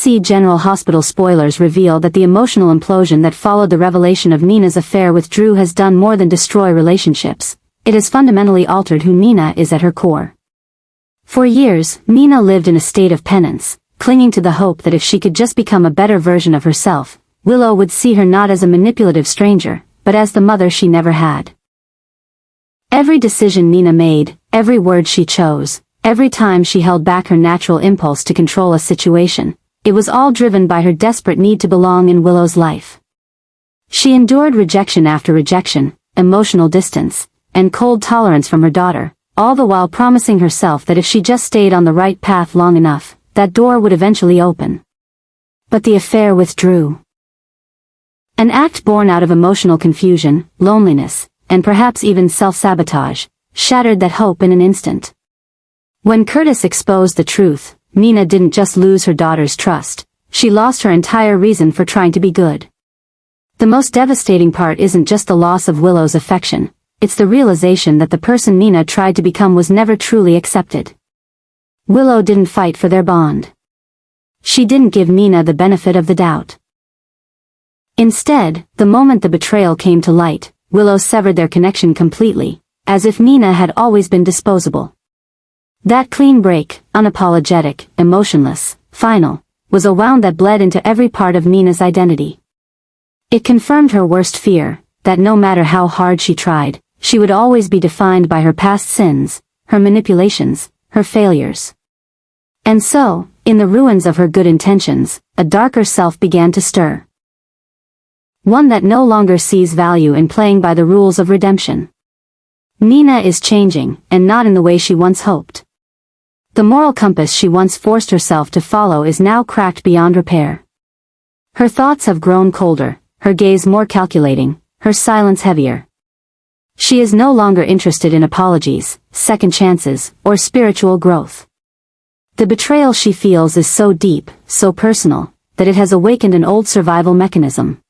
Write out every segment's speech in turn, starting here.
BBC General Hospital spoilers reveal that the emotional implosion that followed the revelation of Nina's affair with Drew has done more than destroy relationships. It has fundamentally altered who Nina is at her core. For years, Nina lived in a state of penance, clinging to the hope that if she could just become a better version of herself, Willow would see her not as a manipulative stranger, but as the mother she never had. Every decision Nina made, every word she chose, every time she held back her natural impulse to control a situation, it was all driven by her desperate need to belong in Willow's life. She endured rejection after rejection, emotional distance, and cold tolerance from her daughter, all the while promising herself that if she just stayed on the right path long enough, that door would eventually open. But the affair with Drew. An act born out of emotional confusion, loneliness, and perhaps even self-sabotage, shattered that hope in an instant. When Curtis exposed the truth, Nina didn't just lose her daughter's trust, she lost her entire reason for trying to be good. The most devastating part isn't just the loss of Willow's affection, it's the realization that the person Nina tried to become was never truly accepted. Willow didn't fight for their bond. She didn't give Nina the benefit of the doubt. Instead, the moment the betrayal came to light, Willow severed their connection completely, as if Nina had always been disposable. That clean break, unapologetic, emotionless, final, was a wound that bled into every part of Nina's identity. It confirmed her worst fear, that no matter how hard she tried, she would always be defined by her past sins, her manipulations, her failures. And so, in the ruins of her good intentions, a darker self began to stir. One that no longer sees value in playing by the rules of redemption. Nina is changing, and not in the way she once hoped. The moral compass she once forced herself to follow is now cracked beyond repair. Her thoughts have grown colder, her gaze more calculating, her silence heavier. She is no longer interested in apologies, second chances, or spiritual growth. The betrayal she feels is so deep, so personal, that it has awakened an old survival mechanism.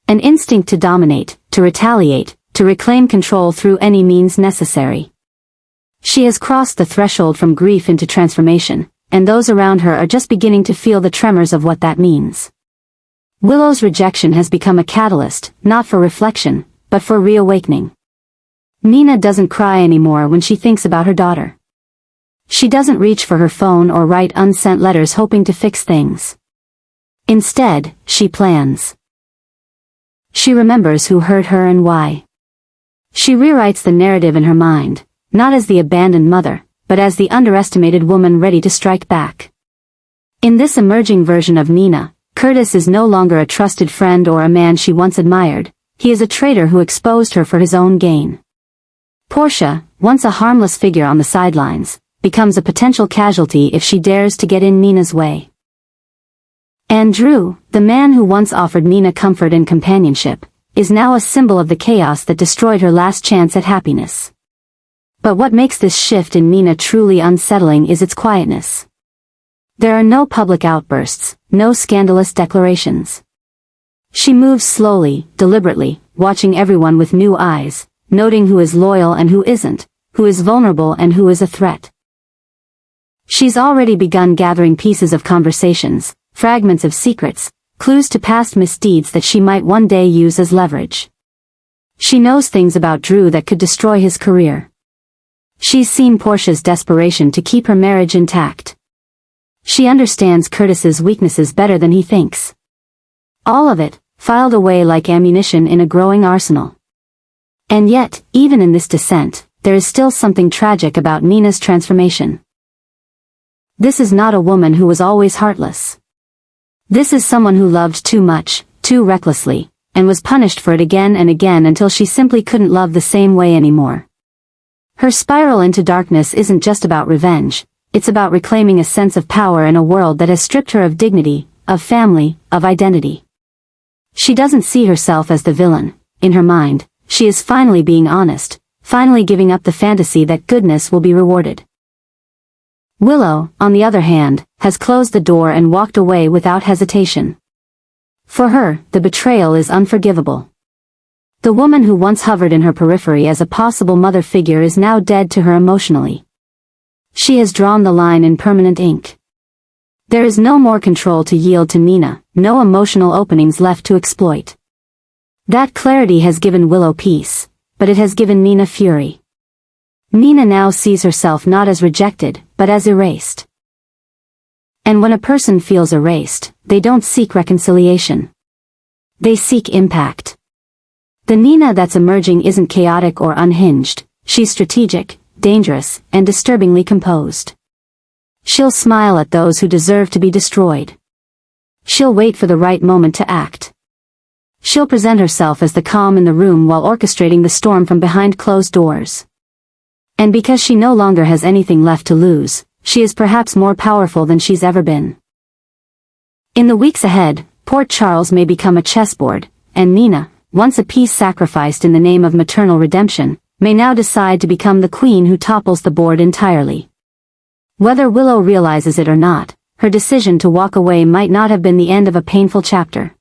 An instinct to dominate, to retaliate, to reclaim control through any means necessary. She has crossed the threshold from grief into transformation, and those around her are just beginning to feel the tremors of what that means. Willow's rejection has become a catalyst, not for reflection, but for reawakening. Nina doesn't cry anymore when she thinks about her daughter. She doesn't reach for her phone or write unsent letters hoping to fix things. Instead, she plans. She remembers who hurt her and why. She rewrites the narrative in her mind, not as the abandoned mother, but as the underestimated woman ready to strike back. In this emerging version of Nina, Curtis is no longer a trusted friend or a man she once admired, he is a traitor who exposed her for his own gain. Portia, once a harmless figure on the sidelines, becomes a potential casualty if she dares to get in Nina's way. And Drew, the man who once offered Nina comfort and companionship, is now a symbol of the chaos that destroyed her last chance at happiness. But what makes this shift in Nina truly unsettling is its quietness. There are no public outbursts, no scandalous declarations. She moves slowly, deliberately, watching everyone with new eyes, noting who is loyal and who isn't, who is vulnerable and who is a threat. She's already begun gathering pieces of conversations, fragments of secrets, clues to past misdeeds that she might one day use as leverage. She knows things about Drew that could destroy his career. She's seen Portia's desperation to keep her marriage intact. She understands Curtis's weaknesses better than he thinks. All of it, filed away like ammunition in a growing arsenal. And yet, even in this descent, there is still something tragic about Nina's transformation. This is not a woman who was always heartless. This is someone who loved too much, too recklessly, and was punished for it again and again until she simply couldn't love the same way anymore. Her spiral into darkness isn't just about revenge, it's about reclaiming a sense of power in a world that has stripped her of dignity, of family, of identity. She doesn't see herself as the villain. In her mind, she is finally being honest, finally giving up the fantasy that goodness will be rewarded. Willow, on the other hand, has closed the door and walked away without hesitation. For her, the betrayal is unforgivable. The woman who once hovered in her periphery as a possible mother figure is now dead to her emotionally. She has drawn the line in permanent ink. There is no more control to yield to Nina, no emotional openings left to exploit. That clarity has given Willow peace, but it has given Nina fury. Nina now sees herself not as rejected, but as erased. And when a person feels erased, they don't seek reconciliation. They seek impact. The Nina that's emerging isn't chaotic or unhinged, she's strategic, dangerous, and disturbingly composed. She'll smile at those who deserve to be destroyed. She'll wait for the right moment to act. She'll present herself as the calm in the room while orchestrating the storm from behind closed doors. And because she no longer has anything left to lose, she is perhaps more powerful than she's ever been. In the weeks ahead, Port Charles may become a chessboard, and Nina, once a piece sacrificed in the name of maternal redemption, may now decide to become the queen who topples the board entirely. Whether Willow realizes it or not, her decision to walk away might not have been the end of a painful chapter.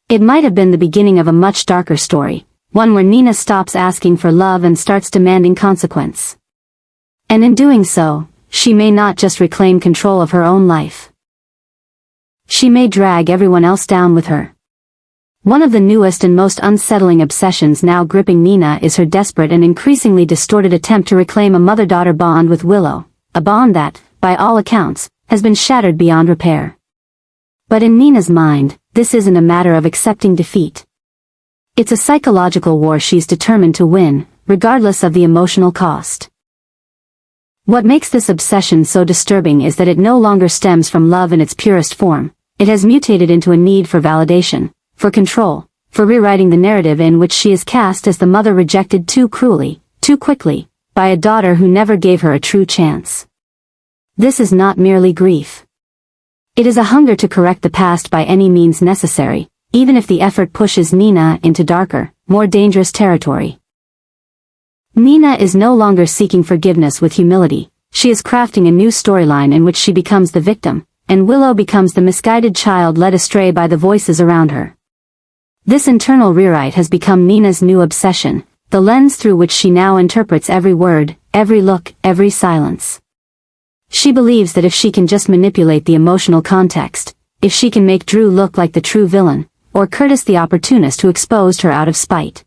It might have been the beginning of a much darker story, one where Nina stops asking for love and starts demanding consequence. And in doing so, she may not just reclaim control of her own life. She may drag everyone else down with her. One of the newest and most unsettling obsessions now gripping Nina is her desperate and increasingly distorted attempt to reclaim a mother-daughter bond with Willow, a bond that, by all accounts, has been shattered beyond repair. But in Nina's mind, this isn't a matter of accepting defeat. It's a psychological war she's determined to win, regardless of the emotional cost. What makes this obsession so disturbing is that it no longer stems from love in its purest form. It has mutated into a need for validation, for control, for rewriting the narrative in which she is cast as the mother rejected too cruelly, too quickly, by a daughter who never gave her a true chance. This is not merely grief. It is a hunger to correct the past by any means necessary, even if the effort pushes Nina into darker, more dangerous territory. Nina is no longer seeking forgiveness with humility, she is crafting a new storyline in which she becomes the victim, and Willow becomes the misguided child led astray by the voices around her. This internal rewrite has become Nina's new obsession, the lens through which she now interprets every word, every look, every silence. She believes that if she can just manipulate the emotional context, if she can make Drew look like the true villain, or Curtis the opportunist who exposed her out of spite,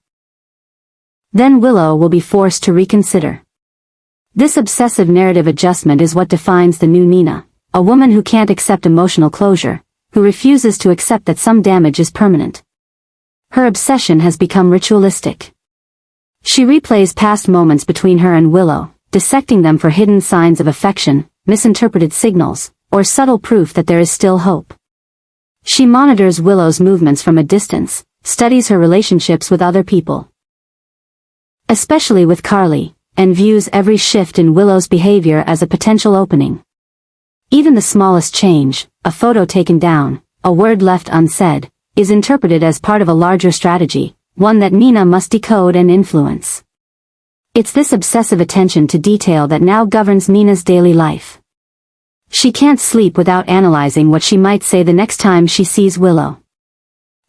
then Willow will be forced to reconsider. This obsessive narrative adjustment is what defines the new Nina, a woman who can't accept emotional closure, who refuses to accept that some damage is permanent. Her obsession has become ritualistic. She replays past moments between her and Willow, dissecting them for hidden signs of affection, misinterpreted signals, or subtle proof that there is still hope. She monitors Willow's movements from a distance, studies her relationships with other people, especially with Carly, and views every shift in Willow's behavior as a potential opening. Even the smallest change, a photo taken down, a word left unsaid, is interpreted as part of a larger strategy, one that Nina must decode and influence. It's this obsessive attention to detail that now governs Nina's daily life. She can't sleep without analyzing what she might say the next time she sees Willow.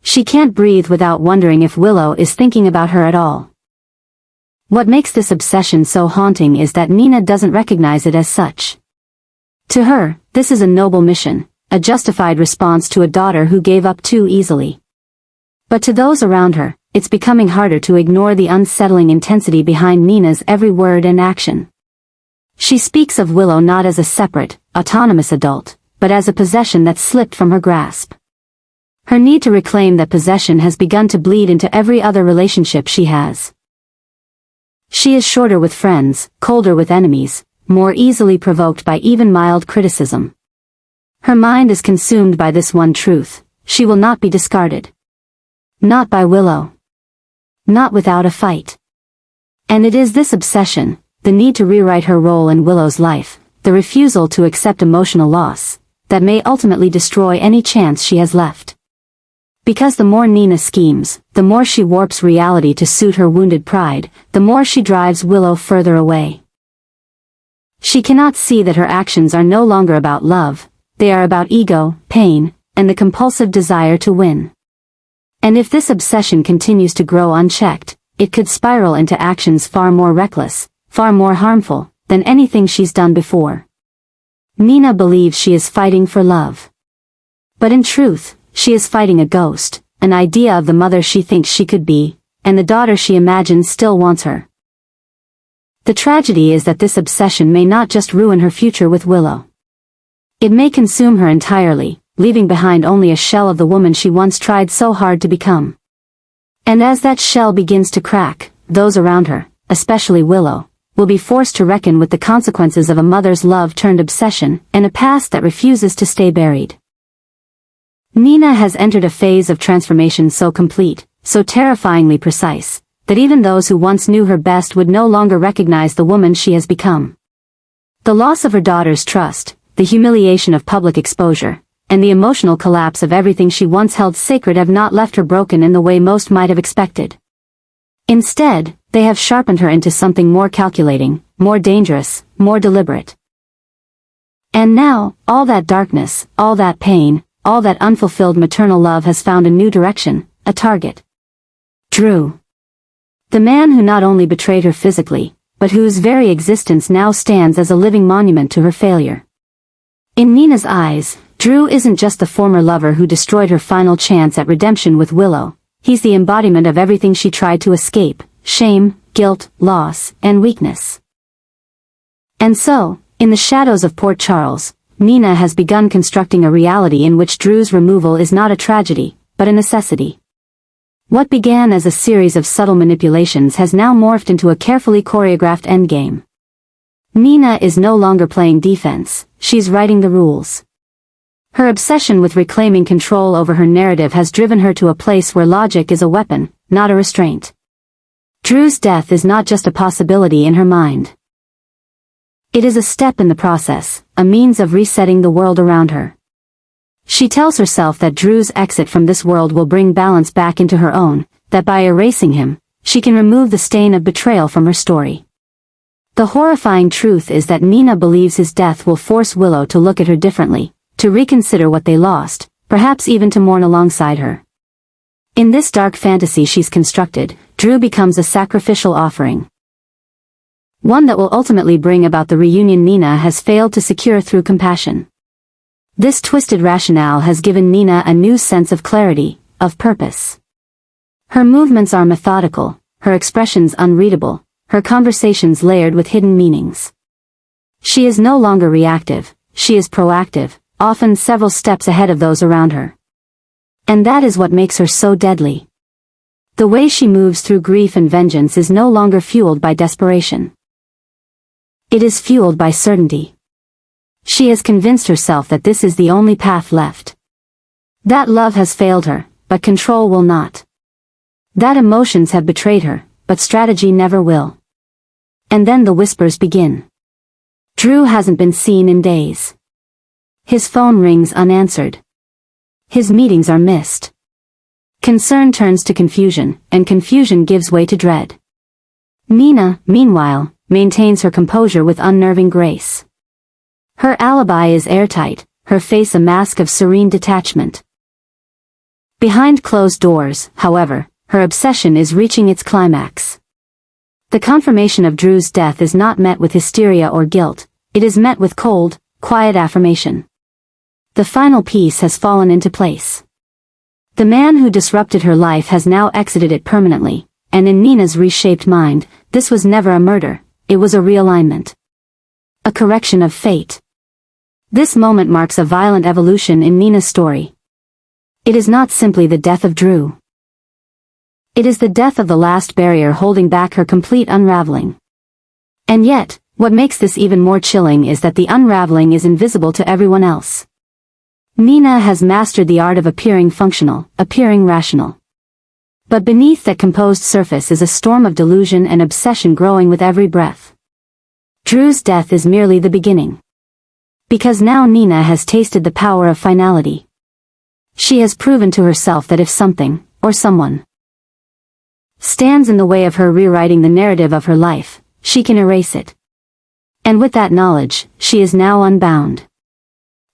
She can't breathe without wondering if Willow is thinking about her at all. What makes this obsession so haunting is that Nina doesn't recognize it as such. To her, this is a noble mission, a justified response to a daughter who gave up too easily. But to those around her, it's becoming harder to ignore the unsettling intensity behind Nina's every word and action. She speaks of Willow not as a separate, autonomous adult, but as a possession that slipped from her grasp. Her need to reclaim that possession has begun to bleed into every other relationship she has. She is shorter with friends, colder with enemies, more easily provoked by even mild criticism. Her mind is consumed by this one truth: she will not be discarded. Not by Willow. Not without a fight. And it is this obsession, the need to rewrite her role in Willow's life, the refusal to accept emotional loss, that may ultimately destroy any chance she has left. Because the more Nina schemes, the more she warps reality to suit her wounded pride, the more she drives Willow further away. She cannot see that her actions are no longer about love, they are about ego, pain, and the compulsive desire to win. And if this obsession continues to grow unchecked, it could spiral into actions far more reckless, far more harmful, than anything she's done before. Nina believes she is fighting for love. But in truth, she is fighting a ghost, an idea of the mother she thinks she could be, and the daughter she imagines still wants her. The tragedy is that this obsession may not just ruin her future with Willow. It may consume her entirely, leaving behind only a shell of the woman she once tried so hard to become. And as that shell begins to crack, those around her, especially Willow, will be forced to reckon with the consequences of a mother's love-turned-obsession, and a past that refuses to stay buried. Nina has entered a phase of transformation so complete, so terrifyingly precise, that even those who once knew her best would no longer recognize the woman she has become. The loss of her daughter's trust, the humiliation of public exposure, and the emotional collapse of everything she once held sacred have not left her broken in the way most might have expected. Instead, they have sharpened her into something more calculating, more dangerous, more deliberate. And now, all that darkness, all that pain, all that unfulfilled maternal love has found a new direction, a target. Drew. The man who not only betrayed her physically, but whose very existence now stands as a living monument to her failure. In Nina's eyes, Drew isn't just the former lover who destroyed her final chance at redemption with Willow, he's the embodiment of everything she tried to escape: shame, guilt, loss, and weakness. And so, in the shadows of Port Charles, Nina has begun constructing a reality in which Drew's removal is not a tragedy, but a necessity. What began as a series of subtle manipulations has now morphed into a carefully choreographed endgame. Nina is no longer playing defense, she's writing the rules. Her obsession with reclaiming control over her narrative has driven her to a place where logic is a weapon, not a restraint. Drew's death is not just a possibility in her mind. It is a step in the process, a means of resetting the world around her. She tells herself that Drew's exit from this world will bring balance back into her own, that by erasing him, she can remove the stain of betrayal from her story. The horrifying truth is that Nina believes his death will force Willow to look at her differently, to reconsider what they lost, perhaps even to mourn alongside her. In this dark fantasy she's constructed, Drew becomes a sacrificial offering. One that will ultimately bring about the reunion Nina has failed to secure through compassion. This twisted rationale has given Nina a new sense of clarity, of purpose. Her movements are methodical, her expressions unreadable, her conversations layered with hidden meanings. She is no longer reactive, she is proactive, often several steps ahead of those around her. And that is what makes her so deadly. The way she moves through grief and vengeance is no longer fueled by desperation. It is fueled by certainty. She has convinced herself that this is the only path left. That love has failed her, but control will not. That emotions have betrayed her, but strategy never will. And then the whispers begin. Drew hasn't been seen in days. His phone rings unanswered. His meetings are missed. Concern turns to confusion, and confusion gives way to dread. Nina, meanwhile, maintains her composure with unnerving grace. Her alibi is airtight, her face a mask of serene detachment. Behind closed doors, however, her obsession is reaching its climax. The confirmation of Drew's death is not met with hysteria or guilt, it is met with cold, quiet affirmation. The final piece has fallen into place. The man who disrupted her life has now exited it permanently, and in Nina's reshaped mind, this was never a murder, it was a realignment. A correction of fate. This moment marks a violent evolution in Nina's story. It is not simply the death of Drew. It is the death of the last barrier holding back her complete unraveling. And yet, what makes this even more chilling is that the unraveling is invisible to everyone else. Nina has mastered the art of appearing functional, appearing rational. But beneath that composed surface is a storm of delusion and obsession growing with every breath. Drew's death is merely the beginning. Because now Nina has tasted the power of finality. She has proven to herself that if something, or someone, stands in the way of her rewriting the narrative of her life, she can erase it. And with that knowledge, she is now unbound.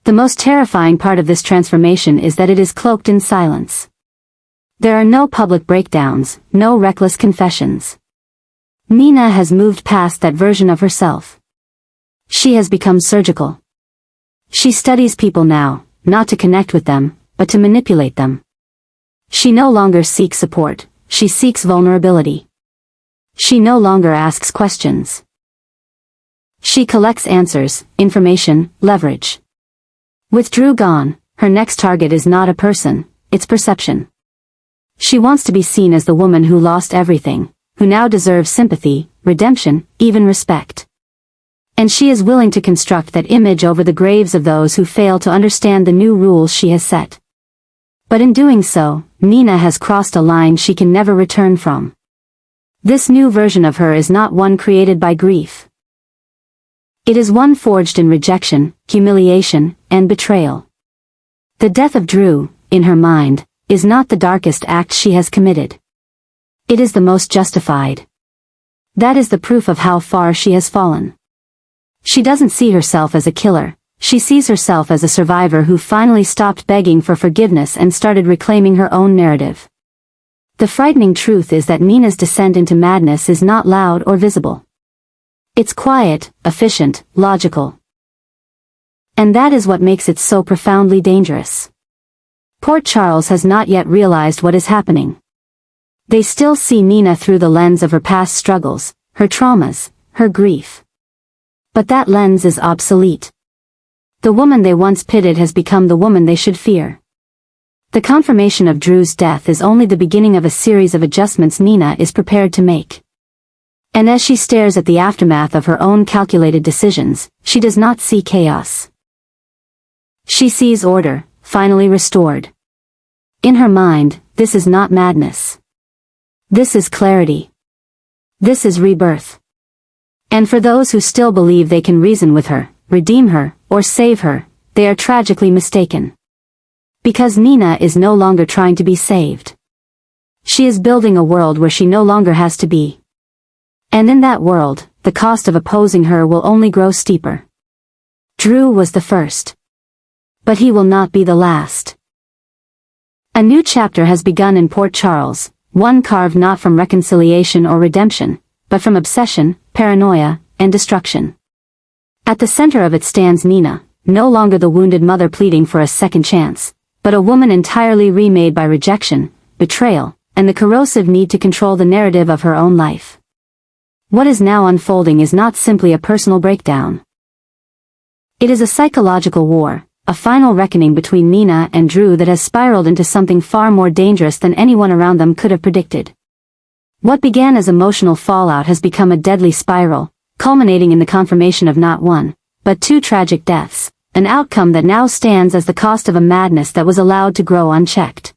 The most terrifying part of this transformation is that it is cloaked in silence. There are no public breakdowns, no reckless confessions. Nina has moved past that version of herself. She has become surgical. She studies people now, not to connect with them, but to manipulate them. She no longer seeks support, she seeks vulnerability. She no longer asks questions. She collects answers, information, leverage. With Drew gone, her next target is not a person, it's perception. She wants to be seen as the woman who lost everything, who now deserves sympathy, redemption, even respect. And she is willing to construct that image over the graves of those who fail to understand the new rules she has set. But in doing so, Mina has crossed a line she can never return from. This new version of her is not one created by grief. It is one forged in rejection, humiliation, and betrayal. The death of Drew, in her mind, is not the darkest act she has committed. It is the most justified. That is the proof of how far she has fallen. She doesn't see herself as a killer, she sees herself as a survivor who finally stopped begging for forgiveness and started reclaiming her own narrative. The frightening truth is that Mina's descent into madness is not loud or visible. It's quiet, efficient, logical. And that is what makes it so profoundly dangerous. Port Charles has not yet realized what is happening. They still see Mina through the lens of her past struggles, her traumas, her grief. But that lens is obsolete. The woman they once pitied has become the woman they should fear. The confirmation of Drew's death is only the beginning of a series of adjustments Mina is prepared to make. And as she stares at the aftermath of her own calculated decisions, she does not see chaos. She sees order, finally restored. In her mind, this is not madness. This is clarity. This is rebirth. And for those who still believe they can reason with her, redeem her, or save her, they are tragically mistaken. Because Mina is no longer trying to be saved. She is building a world where she no longer has to be. And in that world, the cost of opposing her will only grow steeper. Drew was the first. But he will not be the last. A new chapter has begun in Port Charles, one carved not from reconciliation or redemption, but from obsession, paranoia, and destruction. At the center of it stands Mina, no longer the wounded mother pleading for a second chance, but a woman entirely remade by rejection, betrayal, and the corrosive need to control the narrative of her own life. What is now unfolding is not simply a personal breakdown. It is a psychological war, a final reckoning between Mina and Drew that has spiraled into something far more dangerous than anyone around them could have predicted. What began as emotional fallout has become a deadly spiral, culminating in the confirmation of not one, but two tragic deaths, an outcome that now stands as the cost of a madness that was allowed to grow unchecked.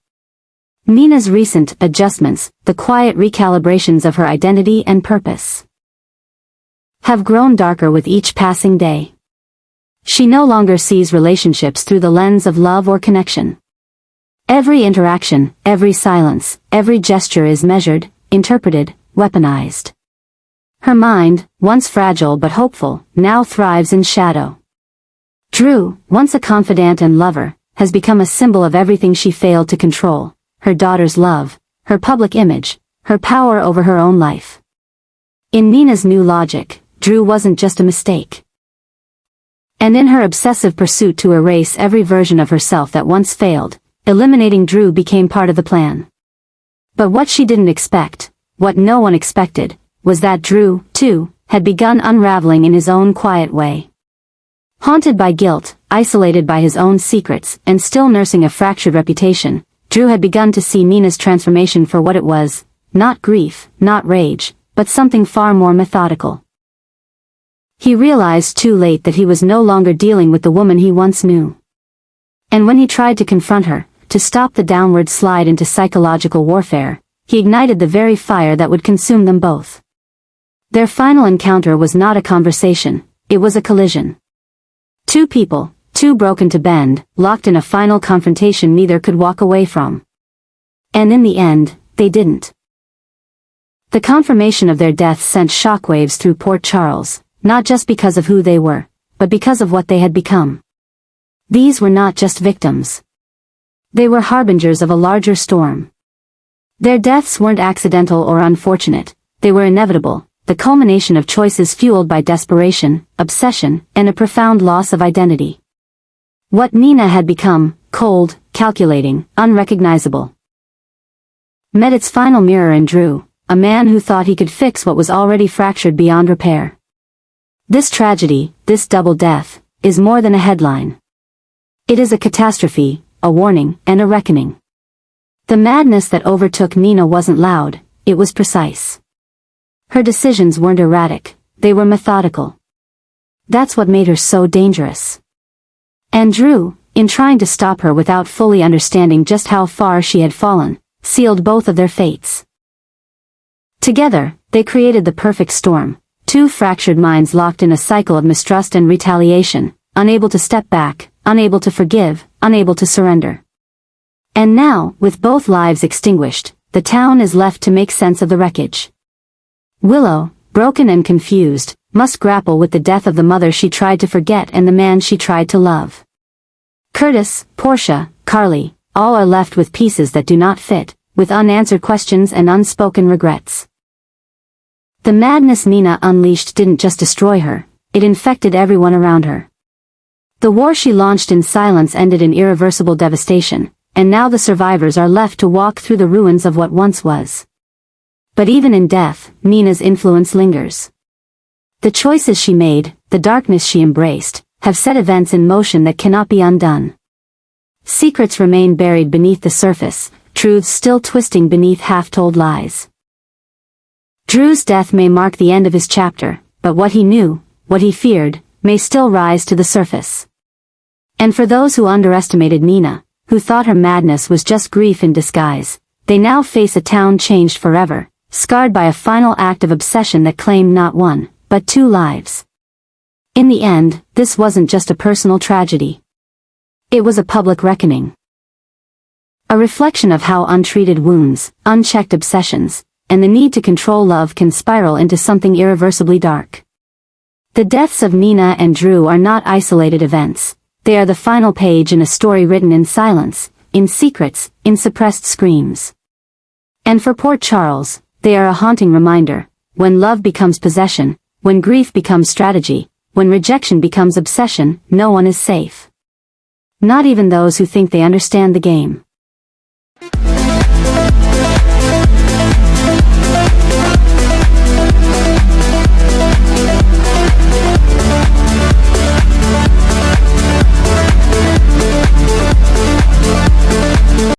Mina's recent adjustments, the quiet recalibrations of her identity and purpose, have grown darker with each passing day. She no longer sees relationships through the lens of love or connection. Every interaction, every silence, every gesture is measured, interpreted, weaponized. Her mind, once fragile but hopeful, now thrives in shadow. Drew, once a confidant and lover, has become a symbol of everything she failed to control: her daughter's love, her public image, her power over her own life. In Mina's new logic, Drew wasn't just a mistake. And in her obsessive pursuit to erase every version of herself that once failed, eliminating Drew became part of the plan. But what she didn't expect, what no one expected, was that Drew, too, had begun unraveling in his own quiet way. Haunted by guilt, isolated by his own secrets, and still nursing a fractured reputation, Drew had begun to see Mina's transformation for what it was: not grief, not rage, but something far more methodical. He realized too late that he was no longer dealing with the woman he once knew. And when he tried to confront her, to stop the downward slide into psychological warfare, he ignited the very fire that would consume them both. Their final encounter was not a conversation, it was a collision. Two people, too broken to bend, locked in a final confrontation neither could walk away from. And in the end, they didn't. The confirmation of their deaths sent shockwaves through Port Charles, not just because of who they were, but because of what they had become. These were not just victims. They were harbingers of a larger storm. Their deaths weren't accidental or unfortunate, they were inevitable, the culmination of choices fueled by desperation, obsession, and a profound loss of identity. What Nina had become, cold, calculating, unrecognizable, met its final mirror in Drew, a man who thought he could fix what was already fractured beyond repair. This tragedy, this double death, is more than a headline. It is a catastrophe, a warning, and a reckoning. The madness that overtook Nina wasn't loud, it was precise. Her decisions weren't erratic, they were methodical. That's what made her so dangerous. And Drew, in trying to stop her without fully understanding just how far she had fallen, sealed both of their fates. Together, they created the perfect storm, two fractured minds locked in a cycle of mistrust and retaliation, unable to step back, unable to forgive, unable to surrender. And now, with both lives extinguished, the town is left to make sense of the wreckage. Willow, broken and confused, must grapple with the death of the mother she tried to forget and the man she tried to love. Curtis, Portia, Carly, all are left with pieces that do not fit, with unanswered questions and unspoken regrets. The madness Nina unleashed didn't just destroy her, it infected everyone around her. The war she launched in silence ended in irreversible devastation, and now the survivors are left to walk through the ruins of what once was. But even in death, Nina's influence lingers. The choices she made, the darkness she embraced, have set events in motion that cannot be undone. Secrets remain buried beneath the surface, truths still twisting beneath half-told lies. Drew's death may mark the end of his chapter, but what he knew, what he feared, may still rise to the surface. And for those who underestimated Nina, who thought her madness was just grief in disguise, they now face a town changed forever, scarred by a final act of obsession that claimed not one, but two lives. In the end, this wasn't just a personal tragedy. It was a public reckoning. A reflection of how untreated wounds, unchecked obsessions, and the need to control love can spiral into something irreversibly dark. The deaths of Nina and Drew are not isolated events. They are the final page in a story written in silence, in secrets, in suppressed screams. And for poor Charles, they are a haunting reminder, when love becomes possession, when grief becomes strategy, when rejection becomes obsession, no one is safe. Not even those who think they understand the game.